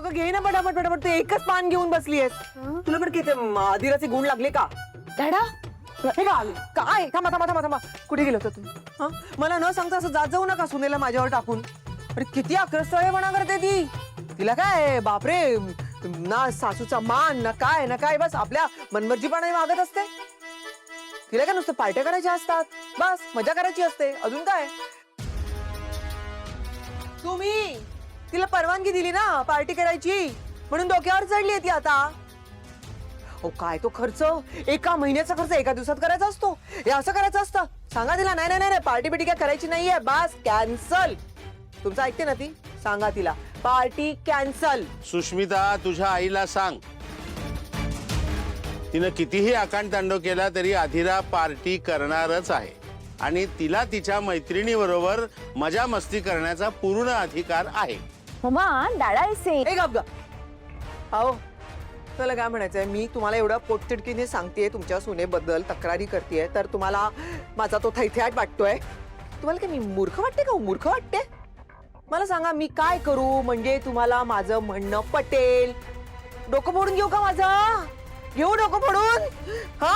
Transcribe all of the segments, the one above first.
अगं घे ना पटापट पटापट, तू एकच पान घेऊन बसलीयस. तुला पण किती अधीराचे गुण लागले का? दादा हे काय? थांबा थांबा थांबा थांबा, कुठे गेलो होता तुम्ही? हा, मला न सांगता असं जात जाऊ नका सुनेला माझ्यावर टाकून. अरे किती आक्रस्तळेपणा करते ती. तिला काय बापरे, ना सासूचा मान ना काय बस आपल्या मनमर्जीपणाने मागत असते. तिला काय नुसतं पार्ट्या करायच्या असतात, बस मजा करायची असते, अजून काय. तुम्ही तिला परवानगी दिली ना पार्टी करायची, म्हणून डोक्यावर चढली ती आता. हो काय तो खर्च, एका महिन्याचा खर्च एका दिवसात करायचा असतो. हे असं करायचं असतं. सांगा तिला नाही नाही नाही पार्टी बिटी काय करायची नाहीये, बस कॅन्सल. तुमचं ऐकते ना ती, सांगा तिला पार्टी कॅन्सल. सुष्मिता, तुझ्या आईला सांग, तिनं कितीही आकांडतांडव केला तरी अधीरा पार्टी करणारच आहे आणि तिला तिच्या मैत्रिणीबरोबर मजा मस्ती करण्याचा पूर्ण अधिकार आहे. मम्मा दादा ऐसे ए गप गप. अहो तुला काय म्हणायचंय, मी तुम्हाला एवढं पोटतिडकीने सांगतेय तुमच्या सुनेबद्दल, तक्रारी करतेय, तर तुम्हाला माझा तो थैथयाट वाटतोय. तुम्हाला काय मी मूर्ख वाटते का? मूर्ख वाटते? मला सांगा मी काय करू म्हणजे तुम्हाला माझं म्हणणं पटेल? डोकं फोडून घेऊ का माझं? घेऊ डोकं फोडून? हा,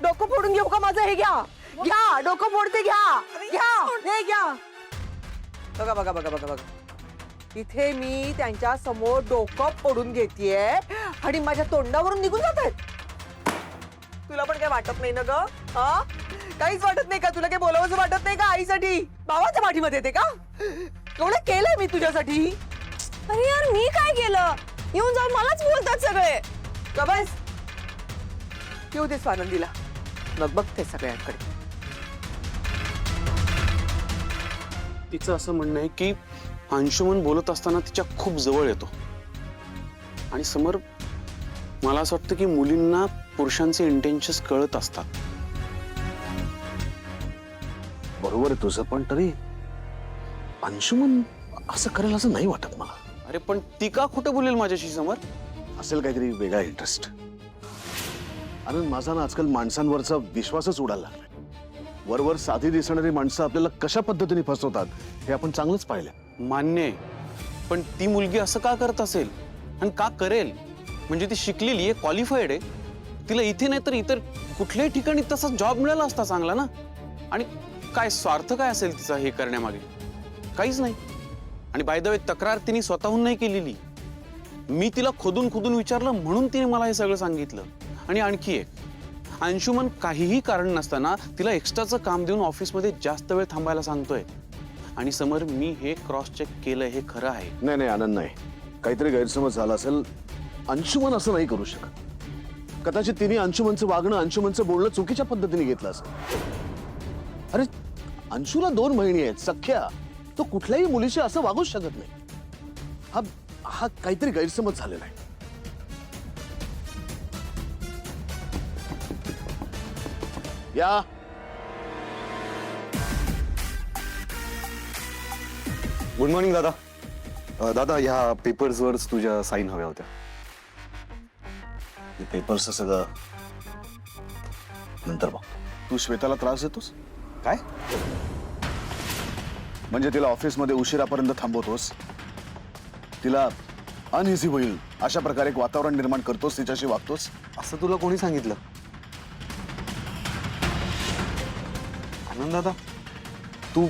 डोकं फोडून घेऊ का माझं? हे घ्या घ्या, डोकं फोडते, घ्या घ्या, हे घ्या. बघा बघा बघा बघा बघा, इथे मी त्यांच्या समोर डोकं फोडून घेतेय आणि माझ्या तोंडावरून निघून जात आहेत. तुला पण काय वाटत नाही ना ग? हा, काहीच वाटत नाही का? तुला काही बोलावंसं वाटत नाही का? आईसाठी भावाच्या पाठीमध्ये येते का? एवढं केलंय मी तुझ्यासाठी. अरे यार मी काय केलं? येऊन जाऊन मलाच बोलतात सगळे. का बस येऊ दे स्वानंदीला, मग बघते सगळ्यांकडे. तिचं असं म्हणणं आहे की अंशुमन बोलत असताना तिच्या खूप जवळ येतो आणि समोर मला असं वाटतं की मुलींना पुरुषांचे इंटेन्शन्स कळत असतात. बरोबर आहे तुझं, पण तरी अंशुमन असं करेल असं नाही वाटत मला. अरे पण ती का खोटं बोलेल माझ्याशी समोर? असेल काहीतरी वेगळा इंटरेस्ट. आणि माझा ना आजकाल माणसांवरचा विश्वासच उडायला लागलाय. वरवर साधी दिसणारी माणसं आपल्याला कशा पद्धतीने फसवतात हे आपण चांगलंच पाहिलं. मान्य आहे, पण ती मुलगी असं का करत असेल आणि का करेल? म्हणजे ती शिकलेली आहे, क्वालिफाईड आहे, तिला इथे नाही तर इतर कुठल्याही ठिकाणी तसा जॉब मिळाला असता चांगला ना. आणि काय स्वार्थ काय असेल तिचा हे करण्यामागे? काहीच नाही. आणि बाय द वे तक्रार तिने स्वतःहून नाही केलेली, मी तिला खोदून खोदून विचारलं म्हणून तिने मला हे सगळं सांगितलं. आणि आणखी एक, अंशुमन काहीही कारण नसताना तिला एक्स्ट्राचं काम देऊन ऑफिसमध्ये जास्त वेळ थांबायला सांगतोय. आणि समोर मी हे क्रॉस चेक केलं, हे खरं आहे. नाही नाही आनंद, नाही, काहीतरी गैरसमज झाला असेल. अंशुमन असं नाही करू शकत. कदाचित तिने अंशुमनचं वागणं, अंशुमनचं बोलणं चुकीच्या पद्धतीने घेतलं असेल. अरे अंशुला 2 महिने आहेत सख्या, तो कुठल्याही मुलीशी असं वागूच शकत नाही. हा काहीतरी गैरसमज झालेला आहे. या गुड मॉर्निंग दादा. दादा ह्या पेपर्सवर तुझ्या साईन हव्या होत्या. पेपर्स सगळं नंतर बघ. तू श्वेताला त्रास देतोस काय? म्हणजे तिला ऑफिसमध्ये उशिरापर्यंत थांबवतोस, तिला अनइझी होईल अशा प्रकारे एक वातावरण निर्माण करतोस, तिच्याशी वागतोस. असं तुला कोणी सांगितलं? आनंद दादा, तू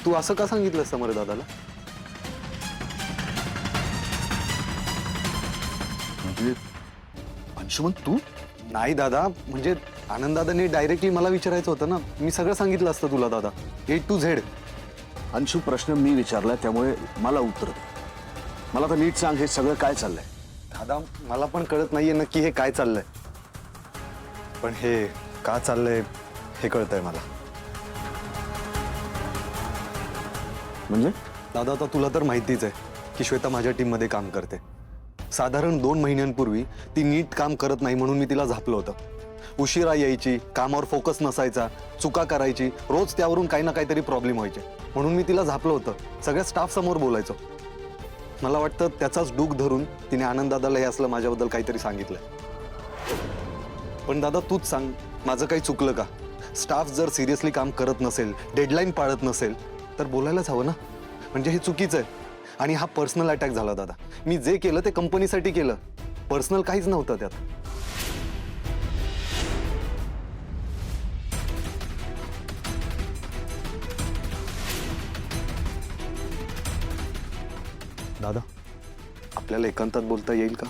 तू असं का सांगितलं समर दादाला? म्हणजे अंशुमन तू? नाही दादा, म्हणजे आनंद दादाने डायरेक्टली मला विचारायचं होतं ना, मी सगळं सांगितलं असतं तुला दादा, A to Z. अंशू प्रश्न मी विचारला त्यामुळे मला उत्तर दे. मला तर नीट सांग, हे सगळं काय चाललंय? दादा मला पण कळत नाहीये नक्की हे काय चाललंय, पण हे का चाललंय हे कळतंय मला. म्हणजे दादा आता तुला तर माहितीच आहे की श्वेता माझ्या टीम मध्ये काम करते. साधारण 2 महिन्यांपूर्वी ती नीट काम करत नाही म्हणून मी तिला झापलं होतं. उशिरा यायची, कामावर फोकस नसायचा, चुका करायची, रोज त्यावरून काही ना काहीतरी प्रॉब्लेम व्हायचे, म्हणून मी तिला झापलं होतं. सगळ्या स्टाफ समोर बोलायचो. मला वाटतं त्याचाच डूक धरून तिने आनंद दादाला हे असलं माझ्याबद्दल काहीतरी सांगितलंय. पण दादा तूच सांग, माझं काही चुकलं का? स्टाफ जर सिरियसली काम करत नसेल, डेडलाईन पाळत नसेल तर बोलायलाच हवं ना. म्हणजे हे चुकीचं आहे. आणि हा पर्सनल अटॅक झाला दादा. मी जे केलं ते कंपनीसाठी केलं, पर्सनल काहीच नव्हतं त्यात. दादा, आपल्याला एकांतात बोलता येईल का?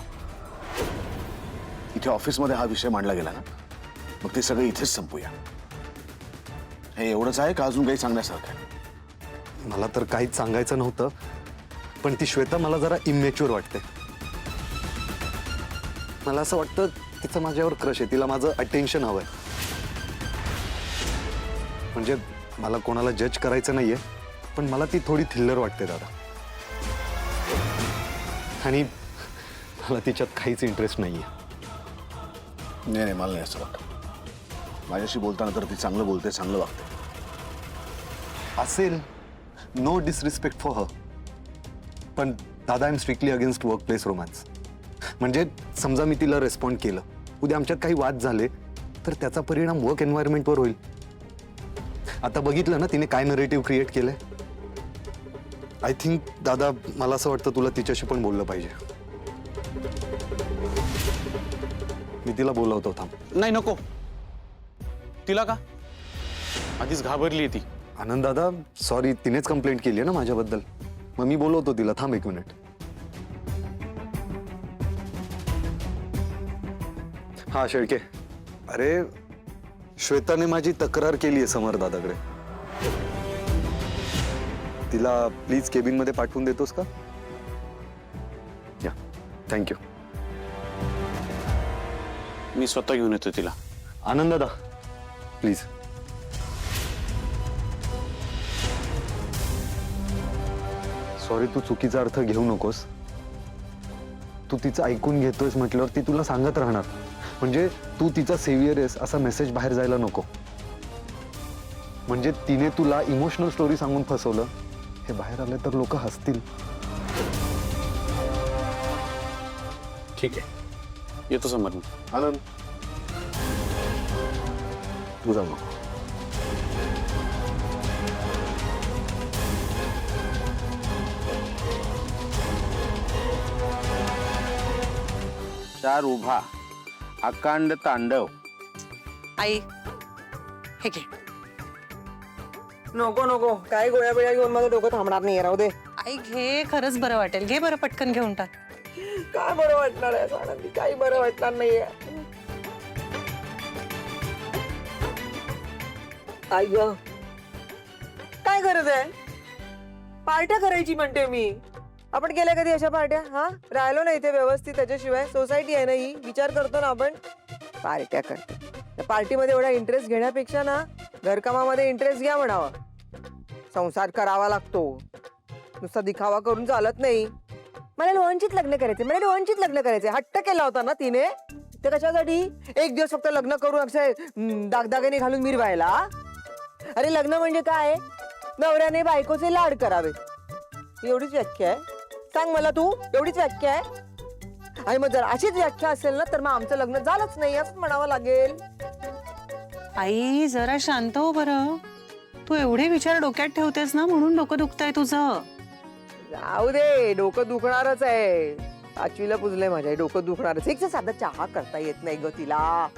इथे ऑफिसमध्ये हा विषय मांडला गेला ना, मग ते सगळं इथेच संपूया. हे एवढंच आहे का अजून काही सांगण्यासारखं आहे? मला तर काहीच सांगायचं नव्हतं, पण ती श्वेता मला जरा इमॅच्युअर वाटते. मला असं वाटतं तिचं माझ्यावर क्रश आहे, तिला माझं अटेन्शन हवंय. म्हणजे मला कोणाला जज करायचं नाहीये, पण मला ती थोडी थिल्लर वाटते दादा. आणि मला तिच्यात काहीच इंटरेस्ट नाहीये. नाही, मला नाही असं वाटतं. माझ्याशी बोलताना तर ती चांगलं बोलते, चांगलं वागते. असेल, नो डिसरिस्पेक्ट फॉर हर, पण दादा I am strictly against workplace romance. म्हणजे समजा मी तिला रेस्पॉन्ड केलं, उद्या आमच्यात काही वाद झाले तर त्याचा परिणाम वर्क एन्व्हायरमेंटवर होईल. आता बघितलं ना तिने काय नरेटिव्ह क्रिएट केलंय. आय थिंक दादा, मला असं वाटतं तुला तिच्याशी पण बोललं पाहिजे. मी तिला बोलवतो, थांब. नाही नको. तिला का? आधीच घाबरली ती. आनंद दादा, सॉरी, तिनेच कंप्लेंट केली आहे ना माझ्याबद्दल. मग मी बोलवतो तिला, थांब 1 मिनिट. हा शेळके, अरे श्वेताने माझी तक्रार केली आहे समर दादाकडे. तिला प्लीज केबिन मध्ये पाठवून देतोस का? या, थँक्यू. मी स्वतः घेऊन येतो तिला. आनंद दादा, प्लीज. सॉरी, तू चुकीचा अर्थ घेऊ नकोस. तू तिचं ऐकून घेतोयस म्हटल्यावर ती तुला सांगत राहणार. म्हणजे तू तिचा सेव्हियर आहेस असा मेसेज बाहेर जायला नको. म्हणजे तिने तुला इमोशनल स्टोरी सांगून फसवलं, हे बाहेर आलं तर लोक हसतील. ठीक आहे, येतो समर मी. आनंद, तू जाऊ नको. चार उभा, अकांड तांडव. आई हे घे. नको नको, काय गोळ्या बिळ्या घेऊन माझं डोकं थांबणार नाही, राहू दे. आई घे, खरंच बरं वाटेल. घे बरं, पटकन घेऊन टाक. काय बरं वाटणार आहे आनंदी, काही बरं वाटणार नाहीये. आई ग, काय गरज आहे? पार्ट्या करायची म्हणते मी. आपण केल्या कधी अशा पार्ट्या? हा, राहिलो ना इथे व्यवस्थित. त्याच्याशिवाय सोसायटी आहे ना ही, विचार करतो ना आपण. पार्ट्या करतो, त्या पार्टीमध्ये एवढा इंटरेस्ट घेण्यापेक्षा ना घरकामामध्ये इंटरेस्ट घ्या म्हणावं. संसार करावा लागतो, नुसता दिखावा करून चालत नाही. मला लोणचीत लग्न करायचे, मला लोणचीत लग्न करायचे हट्ट केला होता ना तिने. ते कशासाठी? 1 दिवस फक्त लग्न करून अक्षय दागदागिने घालून मिरवायला. अरे लग्न म्हणजे काय? नवऱ्याने बायकोचे लाड करावे, एवढीच व्याख्या आहे. सांग मला तू, एवढीच व्याख्या आहे? आणि मग जर अशीच व्याख्या असेल ना तर मग आमचं लग्न झालंच नाही असं म्हणावं लागेल. आई जरा शांत हो बरं. तू एवढे विचार डोक्यात ठेवतेस ना, म्हणून डोकं दुखतंय तुझं. जाऊ दे, डोकं दुखणारच आहे. 5वीला पुजलंय माझ्या, डोकं दुखणारच. एक साधा चहा करता येत नाही ग तिला.